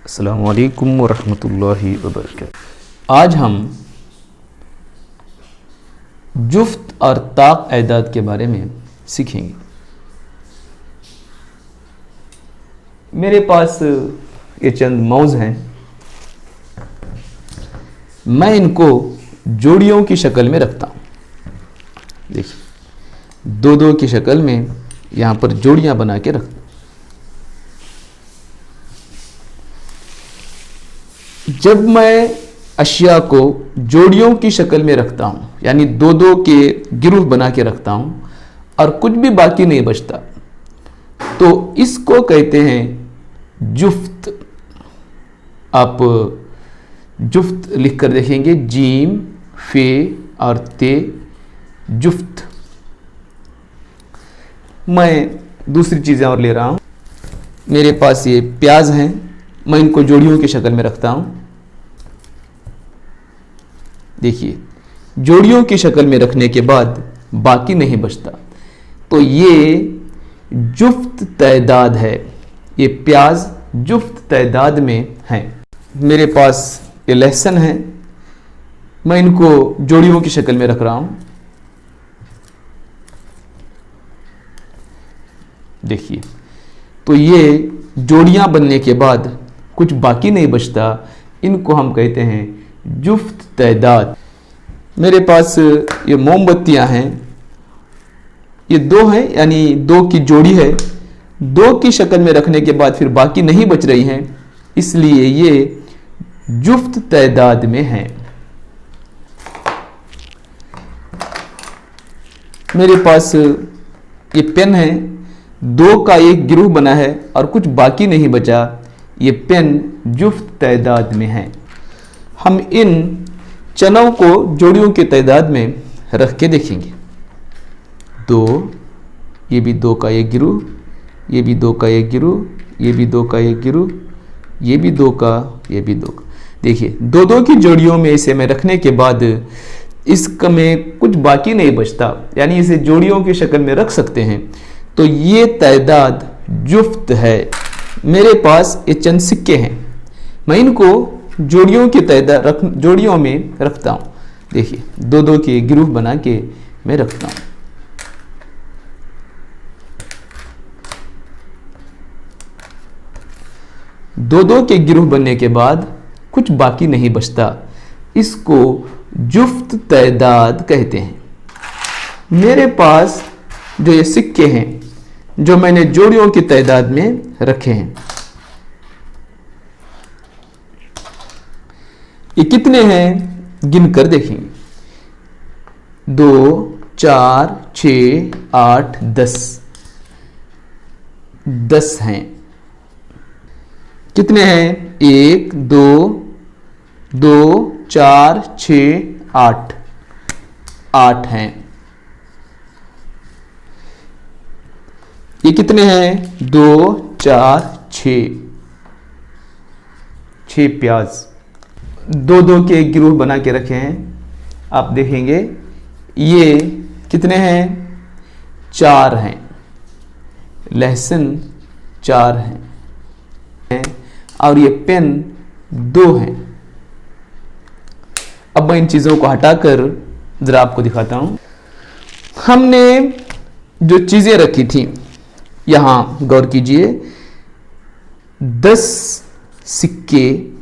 अस्सलामु अलैकुम वरहमतुल्लाहि वबरकातुहू। आज हम जुफ्त और ताक एदाद के बारे में सीखेंगे। मेरे पास ये चंद मौज हैं, मैं इनको जोड़ियों की शक्ल में रखता हूँ। देखिए, दो दो की शक्ल में यहाँ पर जोड़ियाँ बना के रखता हूँ। जब मैं अशिया को जोड़ियों की शक्ल में रखता हूँ, यानी दो दो के गिरोह बना के रखता हूँ और कुछ भी बाकी नहीं बचता, तो इसको कहते हैं जुफ्त। आप जुफ्त लिख कर देखेंगे, जीम फे और ते, जुफ्त। मैं दूसरी चीज़ें और ले रहा हूँ। मेरे पास ये प्याज हैं, मैं इनको जोड़ियों की शक्ल में रखता हूँ। देखिए, जोड़ियों की शक्ल में रखने के बाद बाकी नहीं बचता, तो ये जुफ्त तैदाद है। ये प्याज जुफ्त तैदाद में है। मेरे पास ये लहसुन है, मैं इनको जोड़ियों की शक्ल में रख रहा हूँ। देखिए, तो ये जोड़ियाँ बनने के बाद कुछ बाकी नहीं बचता, इनको हम कहते हैं जुफ्त तैदाद। मेरे पास ये मोमबत्तियाँ हैं, ये दो हैं, यानी दो की जोड़ी है। दो की शक्ल में रखने के बाद फिर बाकी नहीं बच रही हैं, इसलिए ये जुफ्त तैदाद में है। मेरे पास ये पेन है, दो का एक गिरोह बना है और कुछ बाकी नहीं बचा, ये पेन जुफ्त तैदाद में है। हम इन चनों को जोड़ियों के तैदाद में रख के देखेंगे। दो, ये भी दो का एक गिरोह, ये भी दो का एक गिरोह, ये भी दो का एक गिरोह, ये भी दो का, ये भी दो का। देखिए, दो दो की जोड़ियों में इसे मैं रखने के बाद इसमें कुछ बाकी नहीं बचता, यानी इसे जोड़ियों की शक्ल में रख सकते हैं, तो ये तैदाद जुफ्त है। मेरे पास ये चंद सिक्के हैं, मैं इनको जोड़ियों की तैदाद जोड़ियों में रखता हूँ। देखिए, दो दो के गिरोह बना के मैं रखता हूँ। दो दो के गिरोह बनने के बाद कुछ बाकी नहीं बचता, इसको जुफ्त तैदाद कहते हैं। मेरे पास जो ये सिक्के हैं, जो मैंने जोड़ियों की तैदाद में रखे हैं, ये कितने हैं गिन कर देखेंगे। 2 4 6 8 10, 10 हैं। कितने हैं? 1 2 2 4 6 8, 8 हैं। ये कितने हैं? 2 4 6, 6 प्याज। दो दो के एक गिरोह बना के रखे हैं। आप देखेंगे ये कितने हैं? 4 हैं। लहसुन 4 हैं और ये पेन 2 हैं। अब मैं इन चीज़ों को हटाकर ज़रा आपको दिखाता हूँ। हमने जो चीज़ें रखी थी, यहाँ गौर कीजिए, 10 सिक्के,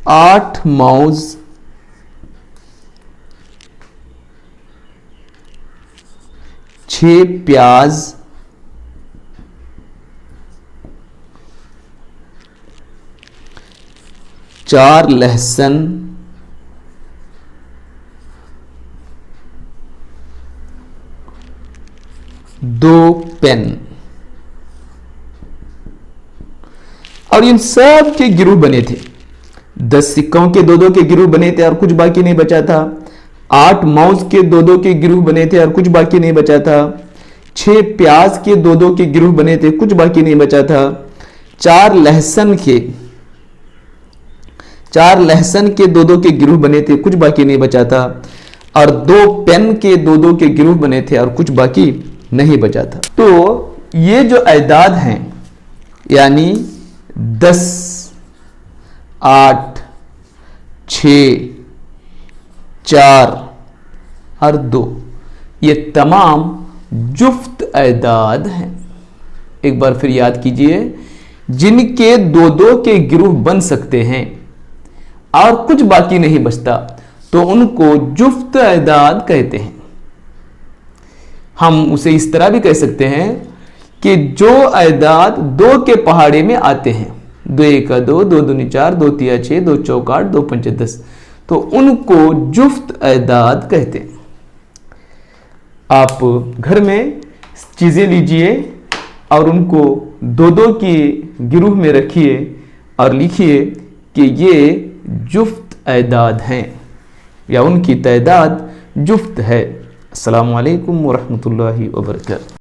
8 मौज, 6 प्याज, 4 लहसुन, 2 पेन, और इन सब के गिरोह बने थे। 10 सिक्कों के दो दो के गिरोह बने थे और कुछ बाकी नहीं बचा था। 8 मौज के दो दो के गिरोह बने थे और कुछ बाकी नहीं बचा था। 6 प्याज के दो दो के गिरोह बने थे, कुछ बाकी नहीं बचा था। 4 लहसुन के दो दो के गिरोह बने थे, कुछ बाकी नहीं बचा था। और 2 पेन के 2-2 के गिरोह बने थे और कुछ बाकी नहीं बचा था। तो ये जो अदाद हैं यानी 10, 8, 6, 4 और 2 ये तमाम जुफ्त अदाद हैं। एक बार फिर याद कीजिए, जिनके 2-2 के गिरोह बन सकते हैं और कुछ बाकी नहीं बचता तो उनको जुफ्त अदाद कहते हैं। हम उसे इस तरह भी कह सकते हैं कि जो अदाद 2 के पहाड़े में आते हैं, 2 1 2, 2 2 4, 2 3 6, 2 4 8, 2 5 10, तो उनको जुफ्त अदाद कहते हैं। आप घर में चीज़ें लीजिए और उनको 2-2 की गिरोह में रखिए और लिखिए कि ये जुफ्त अदाद हैं या उनकी तादाद जुफ्त है। अस्सलामु अलैकुम वरहमतुल्लाहि वबरकातुहू।